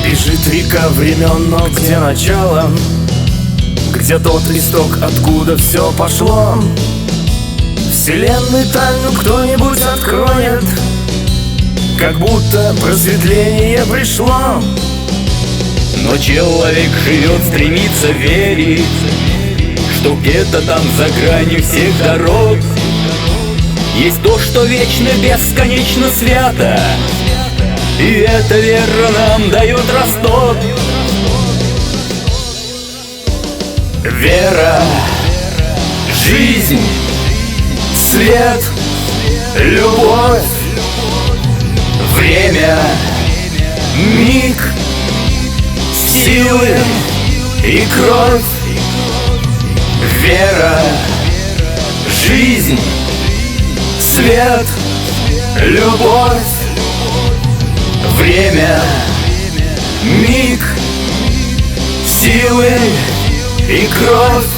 Бежит река времен, но где начало? Где тот исток, откуда все пошло? Вселенной тайну кто-нибудь откроет, как будто просветление пришло. Но человек живет, стремится верить, что где-то там за гранью всех дорог есть то, что вечно, бесконечно свято, и эта вера нам дает росток. Вера, жизнь, свет, любовь, время, миг, силы и кровь. Вера, жизнь, свет, любовь, время, миг, силы и кровь.